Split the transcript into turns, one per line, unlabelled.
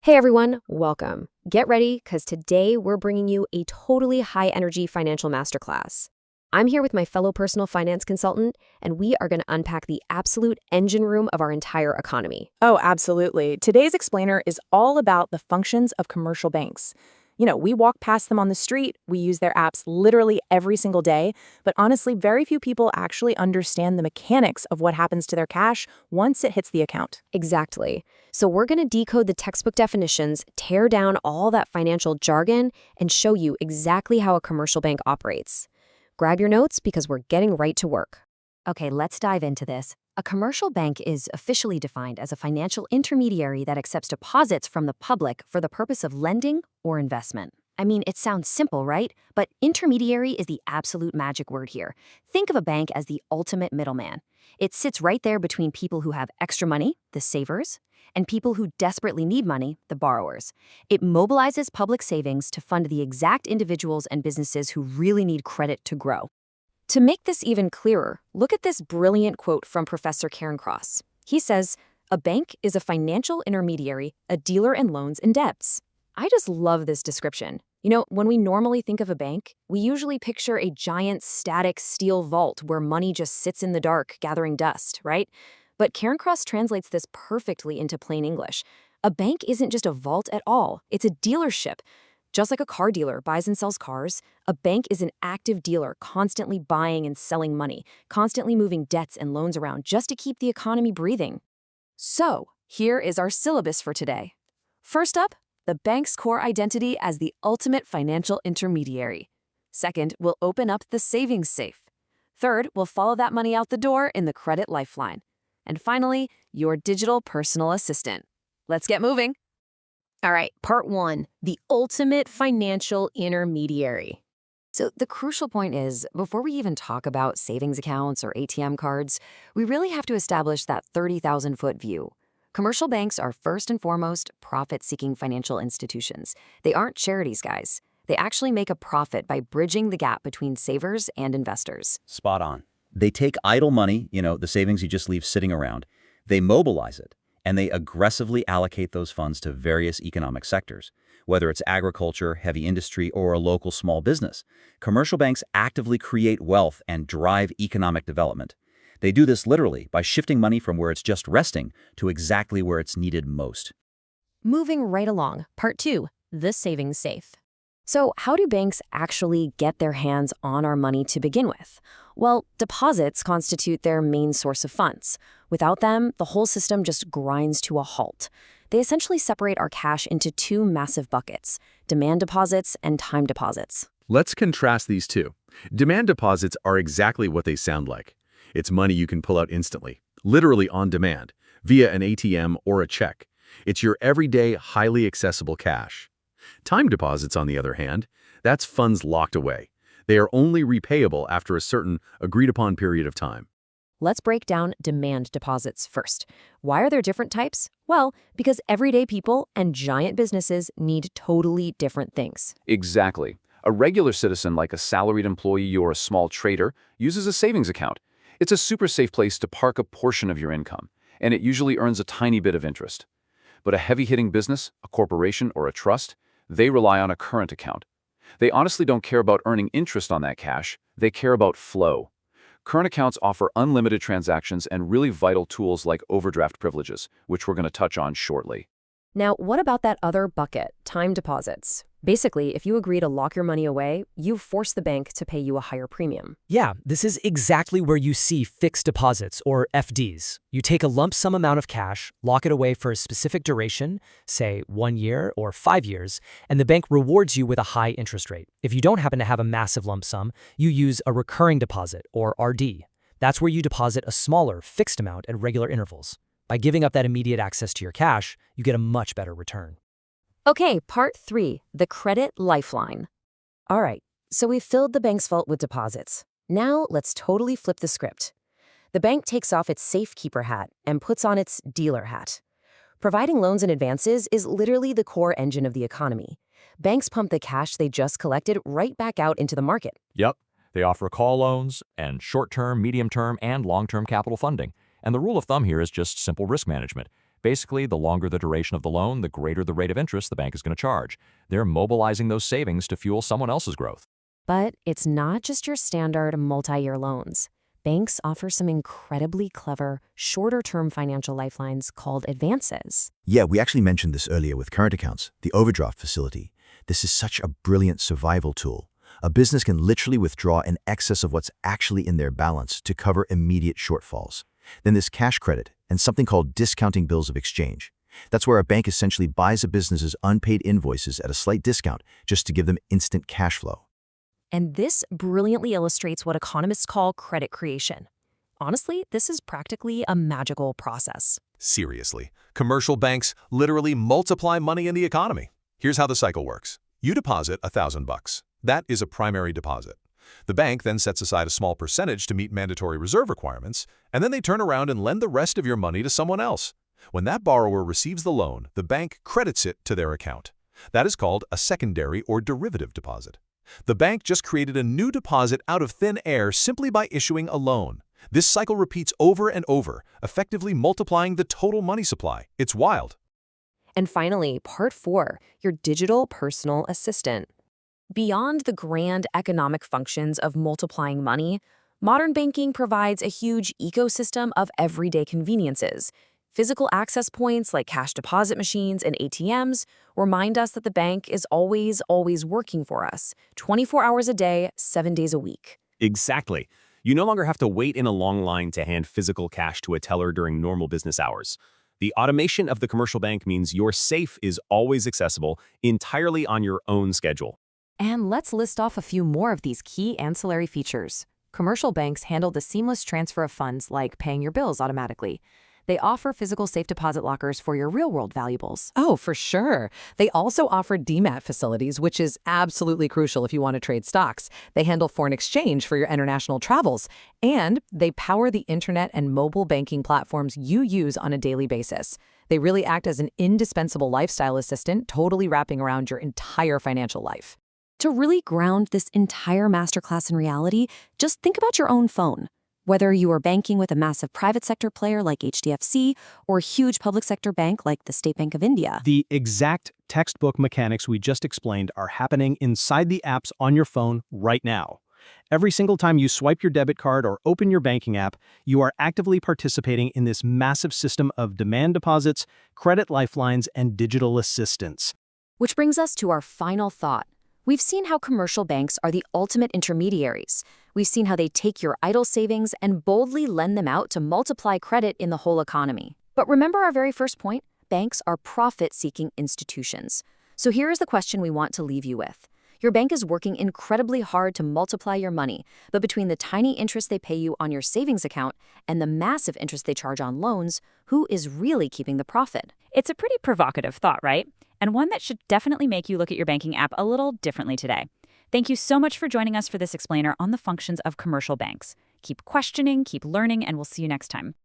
Hey everyone, welcome. Get ready because today we're bringing you a totally high energy financial masterclass. I'm here with my fellow personal finance consultant, and we are going to unpack the absolute engine room of our entire economy.
Oh, absolutely. Today's explainer is all about the functions of commercial banks. We walk past them on the street, we use their apps literally every single day, but honestly, very few people actually understand the mechanics of what happens to their cash once it hits the account.
Exactly. So we're going to decode the textbook definitions, tear down all that financial jargon, and show you exactly how a commercial bank operates. Grab your notes because we're getting right to work.
Okay, let's dive into this. A commercial bank is officially defined as a financial intermediary that accepts deposits from the public for the purpose of lending or investment. I mean, it sounds simple, right? But intermediary is the absolute magic word here. Think of a bank as the ultimate middleman. It sits right there between people who have extra money, the savers, and people who desperately need money, the borrowers. It mobilizes public savings to fund the exact individuals and businesses who really need credit to grow.
To make this even clearer, look at this brilliant quote from Professor Karen Cross. He says, "A bank is a financial intermediary, a dealer in loans and debts." I just love this description. When we normally think of a bank, we usually picture a giant static steel vault where money just sits in the dark gathering dust, right? But Karen Cross translates this perfectly into plain English. A bank isn't just a vault at all, it's a dealership. Just like a car dealer buys and sells cars, a bank is an active dealer constantly buying and selling money, constantly moving debts and loans around just to keep the economy breathing. So, here is our syllabus for today. First up, the bank's core identity as the ultimate financial intermediary. Second, we'll open up the savings safe. Third, we'll follow that money out the door in the credit lifeline. And finally, your digital personal assistant. Let's get moving. All right, part one, the ultimate financial intermediary.
So the crucial point is, before we even talk about savings accounts or ATM cards, we really have to establish that 30,000-foot view. Commercial banks are first and foremost profit-seeking financial institutions. They aren't charities, guys. They actually make a profit by bridging the gap between savers and investors.
Spot on. They take idle money, the savings you just leave sitting around, they mobilize it, and they aggressively allocate those funds to various economic sectors. Whether it's agriculture, heavy industry, or a local small business, commercial banks actively create wealth and drive economic development. They do this literally by shifting money from where it's just resting to exactly where it's needed most.
Moving right along, part two, the savings safe. So how do banks actually get their hands on our money to begin with? Well, deposits constitute their main source of funds. Without them, the whole system just grinds to a halt. They essentially separate our cash into two massive buckets, demand deposits and time deposits.
Let's contrast these two. Demand deposits are exactly what they sound like. It's money you can pull out instantly, literally on demand, via an ATM or a check. It's your everyday, highly accessible cash. Time deposits, on the other hand, that's funds locked away. They are only repayable after a certain agreed-upon period of time.
Let's break down demand deposits first. Why are there different types? Well, because everyday people and giant businesses need totally different things.
Exactly. A regular citizen like a salaried employee or a small trader uses a savings account. It's a super safe place to park a portion of your income, and it usually earns a tiny bit of interest. But a heavy-hitting business, a corporation, or a trust, they rely on a current account. They honestly don't care about earning interest on that cash, they care about flow. Current accounts offer unlimited transactions and really vital tools like overdraft privileges, which we're going to touch on shortly.
Now, what about that other bucket, time deposits? Basically, if you agree to lock your money away, you force the bank to pay you a higher premium.
Yeah, this is exactly where you see fixed deposits, or FDs. You take a lump sum amount of cash, lock it away for a specific duration, say 1 year or 5 years, and the bank rewards you with a high interest rate. If you don't happen to have a massive lump sum, you use a recurring deposit, or RD. That's where you deposit a smaller, fixed amount at regular intervals. By giving up that immediate access to your cash, you get a much better return.
Okay, part three, the credit lifeline. All right, so we've filled the bank's vault with deposits. Now let's totally flip the script. The bank takes off its safekeeper hat and puts on its dealer hat. Providing loans and advances is literally the core engine of the economy. Banks pump the cash they just collected right back out into the market.
Yep, they offer call loans and short-term, medium-term, and long-term capital funding. And the rule of thumb here is just simple risk management. Basically, the longer the duration of the loan, the greater the rate of interest the bank is going to charge. They're mobilizing those savings to fuel someone else's growth.
But it's not just your standard multi-year loans. Banks offer some incredibly clever, shorter-term financial lifelines called advances.
Yeah, we actually mentioned this earlier with current accounts, the overdraft facility. This is such a brilliant survival tool. A business can literally withdraw in excess of what's actually in their balance to cover immediate shortfalls. Then there's cash credit and something called discounting bills of exchange. That's where a bank essentially buys a business's unpaid invoices at a slight discount just to give them instant cash flow.
And this brilliantly illustrates what economists call credit creation. Honestly, this is practically a magical process.
Seriously, commercial banks literally multiply money in the economy. Here's how the cycle works. You deposit $1,000. That is a primary deposit. The bank then sets aside a small percentage to meet mandatory reserve requirements, and then they turn around and lend the rest of your money to someone else. When that borrower receives the loan, the bank credits it to their account. That is called a secondary or derivative deposit. The bank just created a new deposit out of thin air simply by issuing a loan. This cycle repeats over and over, effectively multiplying the total money supply. It's wild.
And finally, part 4, your digital personal assistant. Beyond the grand economic functions of multiplying money, modern banking provides a huge ecosystem of everyday conveniences. Physical access points like cash deposit machines and ATMs remind us that the bank is always working for us, 24 hours a day, 7 days a week.
Exactly. You no longer have to wait in a long line to hand physical cash to a teller during normal business hours. The automation of the commercial bank means your safe is always accessible entirely on your own schedule.
And let's list off a few more of these key ancillary features. Commercial banks handle the seamless transfer of funds like paying your bills automatically. They offer physical safe deposit lockers for your real-world valuables.
Oh, for sure. They also offer DMAT facilities, which is absolutely crucial if you want to trade stocks. They handle foreign exchange for your international travels. And they power the internet and mobile banking platforms you use on a daily basis. They really act as an indispensable lifestyle assistant, totally wrapping around your entire financial life.
To really ground this entire masterclass in reality, just think about your own phone. Whether you are banking with a massive private sector player like HDFC or a huge public sector bank like the State Bank of India.
The exact textbook mechanics we just explained are happening inside the apps on your phone right now. Every single time you swipe your debit card or open your banking app, you are actively participating in this massive system of demand deposits, credit lifelines, and digital assistance.
Which brings us to our final thought. We've seen how commercial banks are the ultimate intermediaries. We've seen how they take your idle savings and boldly lend them out to multiply credit in the whole economy. But remember our very first point? Banks are profit-seeking institutions. So here is the question we want to leave you with. Your bank is working incredibly hard to multiply your money, but between the tiny interest they pay you on your savings account and the massive interest they charge on loans, who is really keeping the profit?
It's a pretty provocative thought, right? And one that should definitely make you look at your banking app a little differently today. Thank you so much for joining us for this explainer on the functions of commercial banks. Keep questioning, keep learning, and we'll see you next time.